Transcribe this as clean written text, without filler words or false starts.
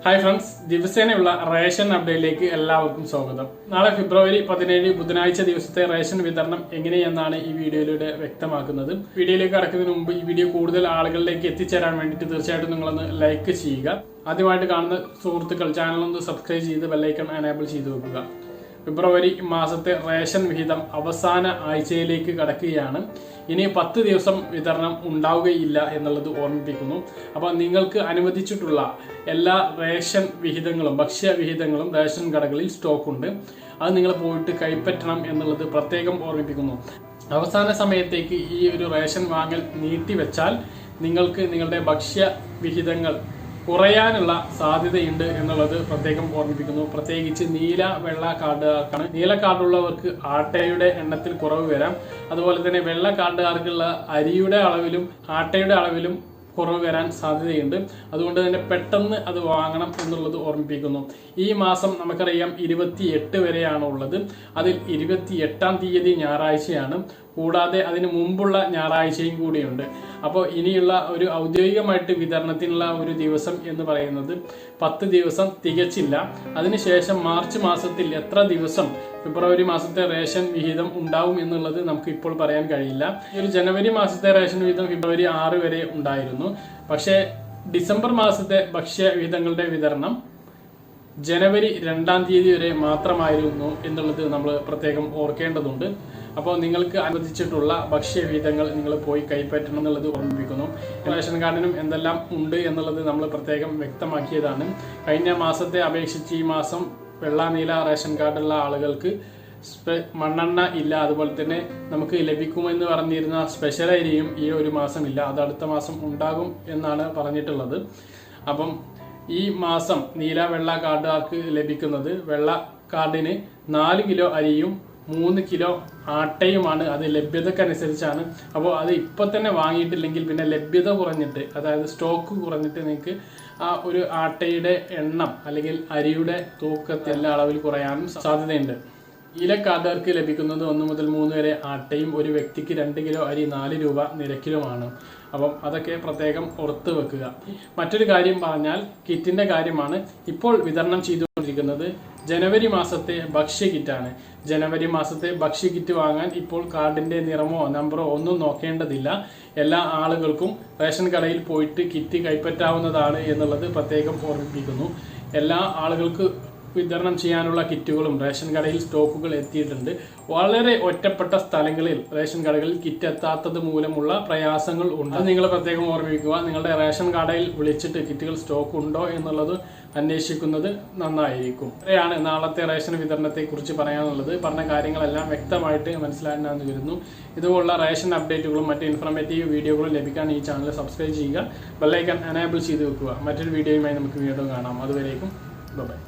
Hi friends, ദിവസേനയുള്ള ration അപ്ഡേറ്റിലേക്ക് എല്ലാവർക്കും സ്വാഗതം. നാളെ ഫെബ്രുവരി 17 ബുധനാഴ്ച ദിവസത്തെ റേഷൻ വിതരണം എങ്ങനെയെന്നാണ് ഈ വീഡിയോയിലൂടെ വ്യക്തമാക്കുന്നത്. വീഡിയോയിലേക്ക് കടക്കുന്നതിന് മുമ്പ് ഈ വീഡിയോ കൂടുതൽ ആളുകളിലേക്ക് എത്തിച്ചേരാൻ വേണ്ടിയിട്ട് തീർച്ചയായിട്ടും നിങ്ങളൊന്ന് ലൈക്ക് ചെയ്യുക. ആദ്യമായിട്ട് കാണുന്ന സുഹൃത്തുക്കൾ ചാനലൊന്ന് സബ്സ്ക്രൈബ് ചെയ്ത് ബെല്ലൈക്കൺ എനേബിൾ ചെയ്ത് വെക്കുക. ഫെബ്രുവരി മാസത്തെ റേഷൻ വിഹിതം അവസാന ആഴ്ചയിലേക്ക് കടക്കുകയാണ്. ഇനി 10 ദിവസം വിതരണം ഉണ്ടാവുകയില്ല എന്നുള്ളത് ഓർമ്മിപ്പിക്കുന്നു. അപ്പോൾ നിങ്ങൾക്ക് അനുവദിച്ചിട്ടുള്ള എല്ലാ റേഷൻ വിഹിതങ്ങളും ഭക്ഷ്യ വിഹിതങ്ങളും റേഷൻ കടകളിൽ സ്റ്റോക്കുണ്ട്. അത് നിങ്ങൾ പോയിട്ട് കൈപ്പറ്റണം എന്നുള്ളത് പ്രത്യേകം ഓർമ്മിപ്പിക്കുന്നു. അവസാന സമയത്തേക്ക് ഈ ഒരു റേഷൻ വാങ്ങൽ നീട്ടിവെച്ചാൽ നിങ്ങൾക്ക് നിങ്ങളുടെ ഭക്ഷ്യ വിഹിതങ്ങൾ കുറയാനുള്ള സാധ്യതയുണ്ട് എന്നുള്ളത് പ്രത്യേകം ഓർമ്മിപ്പിക്കുന്നു. പ്രത്യേകിച്ച് നീല വെള്ള കാർഡുകാർക്കാണ്. നീല കാർഡുള്ളവർക്ക് ആട്ടയുടെ എണ്ണത്തിൽ കുറവ് വരാം. അതുപോലെ തന്നെ വെള്ള കാർഡുകാർക്കുള്ള അരിയുടെ അളവിലും ആട്ടയുടെ അളവിലും കുറവ് വരാൻ സാധ്യതയുണ്ട്. അതുകൊണ്ട് തന്നെ പെട്ടെന്ന് അത് വാങ്ങണം എന്നുള്ളത് ഓർമ്മിപ്പിക്കുന്നു. ഈ മാസം നമുക്കറിയാം 28 വരെയാണ് ഉള്ളത്. അതിൽ 28-ാം തീയതി ഞായറാഴ്ചയാണ്. കൂടാതെ അതിന് മുമ്പുള്ള ഞായറാഴ്ചയും കൂടിയുണ്ട്. അപ്പോൾ ഇനിയുള്ള ഒരു ഔദ്യോഗികമായിട്ട് വിതരണത്തിനുള്ള ഒരു ദിവസം എന്ന് പറയുന്നത് 10 ദിവസം തികച്ചില്ല. അതിനുശേഷം മാർച്ച് മാസത്തിൽ എത്ര ദിവസം ഫെബ്രുവരി മാസത്തെ റേഷൻ വിഹിതം ഉണ്ടാവും എന്നുള്ളത് നമുക്ക് ഇപ്പോൾ പറയാൻ കഴിയില്ല. ഈ ഒരു ജനുവരി മാസത്തെ റേഷൻ വിഹിതം ഫെബ്രുവരി 6 വരെ ഉണ്ടായിരുന്നു. പക്ഷേ ഡിസംബർ മാസത്തെ ഭക്ഷ്യ വിഹിതങ്ങളുടെ വിതരണം ജനുവരി 2-ാം തീയതി വരെ മാത്രമായിരുന്നു എന്നുള്ളത് നമ്മൾ പ്രത്യേകം ഓർക്കേണ്ടതുണ്ട്. അപ്പോൾ നിങ്ങൾക്ക് അനുവദിച്ചിട്ടുള്ള ഭക്ഷ്യവിഹിതങ്ങൾ നിങ്ങൾ പോയി കൈപ്പറ്റണം എന്നുള്ളത് ഓർമ്മിപ്പിക്കുന്നു. റേഷൻ കാർഡിനും എന്തെല്ലാം ഉണ്ട് എന്നുള്ളത് നമ്മൾ പ്രത്യേകം വ്യക്തമാക്കിയതാണ്. കഴിഞ്ഞ മാസത്തെ അപേക്ഷിച്ച് ഈ മാസം വെള്ള നീല റേഷൻ കാർഡുള്ള ആളുകൾക്ക് മണ്ണെണ്ണ ഇല്ല. അതുപോലെ തന്നെ നമുക്ക് ലഭിക്കുമെന്ന് പറഞ്ഞിരുന്ന സ്പെഷ്യൽ അരിയും ഈ ഒരു മാസം ഇല്ല. അത് അടുത്ത മാസം ഉണ്ടാകും എന്നാണ് പറഞ്ഞിട്ടുള്ളത്. അപ്പം ഈ മാസം നീല വെള്ള കാർഡുകാർക്ക് ലഭിക്കുന്നത് വെള്ള കാർഡിന് 4 കിലോ അരിയും 3 കിലോ ആട്ടയുമാണ്. അത് ലഭ്യതക്കനുസരിച്ചാണ്. അപ്പോൾ അത് ഇപ്പൊ തന്നെ വാങ്ങിയിട്ടില്ലെങ്കിൽ പിന്നെ ലഭ്യത കുറഞ്ഞിട്ട്, അതായത് സ്റ്റോക്ക് കുറഞ്ഞിട്ട് നിങ്ങൾക്ക് ആ ഒരു ആട്ടയുടെ എണ്ണം അല്ലെങ്കിൽ അരിയുടെ തൂക്കത്തിൽ എല്ലാ അളവിൽ കുറയാനും സാധ്യതയുണ്ട്. നീല കാർഡുകാർക്ക് ലഭിക്കുന്നത് 1 മുതൽ 3 വരെ ആട്ടയും ഒരു വ്യക്തിക്ക് 2 കിലോ അരി 4 രൂപ നിരക്കിലുമാണ്. അപ്പം അതൊക്കെ പ്രത്യേകം ഓർത്ത് വെക്കുക. മറ്റൊരു കാര്യം പറഞ്ഞാൽ കിറ്റിന്റെ കാര്യമാണ്. ഇപ്പോൾ വിതരണം ചെയ്തുകൊണ്ടിരിക്കുന്നത് ജനുവരി മാസത്തെ ഭക്ഷ്യ കിറ്റാണ്. ജനുവരി മാസത്തെ ഭക്ഷ്യ കിറ്റ് വാങ്ങാൻ ഇപ്പോൾ കാർഡിന്റെ നിറമോ നമ്പറോ ഒന്നും നോക്കേണ്ടതില്ല. എല്ലാ ആളുകൾക്കും റേഷൻ കടയിൽ പോയിട്ട് കിറ്റ് കൈപ്പറ്റാവുന്നതാണ് എന്നുള്ളത് പ്രത്യേകം ഓർമ്മിപ്പിക്കുന്നു. എല്ലാ ആളുകൾക്ക് വിതരണം ചെയ്യാനുള്ള കിറ്റുകളും റേഷൻ കടയിൽ സ്റ്റോക്കുകൾ എത്തിയിട്ടുണ്ട്. വളരെ ഒറ്റപ്പെട്ട സ്ഥലങ്ങളിൽ റേഷൻ കടകളിൽ കിറ്റ് എത്താത്തത് മൂലമുള്ള പ്രയാസങ്ങൾ ഉണ്ട്. അത് നിങ്ങൾ പ്രത്യേകം ഓർമ്മിപ്പിക്കുക. നിങ്ങളുടെ റേഷൻ കടയിൽ വിളിച്ചിട്ട് കിറ്റുകൾ സ്റ്റോക്ക് ഉണ്ടോ എന്നുള്ളത് അന്വേഷിക്കുന്നത് നന്നായിരിക്കും. ഇത്രയാണ് നാളത്തെ റേഷൻ വിതരണത്തെ കുറിച്ച് പറയാനുള്ളത്. പറഞ്ഞ കാര്യങ്ങളെല്ലാം വ്യക്തമായിട്ട് മനസ്സിലാക്കാമെന്ന് കരുതുന്നു. ഇതുപോലുള്ള റേഷൻ അപ്ഡേറ്റുകളും മറ്റ് ഇൻഫോർമേറ്റീവ് വീഡിയോകളും ലഭിക്കാൻ ഈ ചാനൽ സബ്സ്ക്രൈബ് ചെയ്യുക. ബെല്ലൈക്കൺ എനേബിൾ ചെയ്ത് വെക്കുക. മറ്റൊരു വീഡിയോയുമായി നമുക്ക് വീണ്ടും കാണാം. അതുവരേക്കും ബൈ.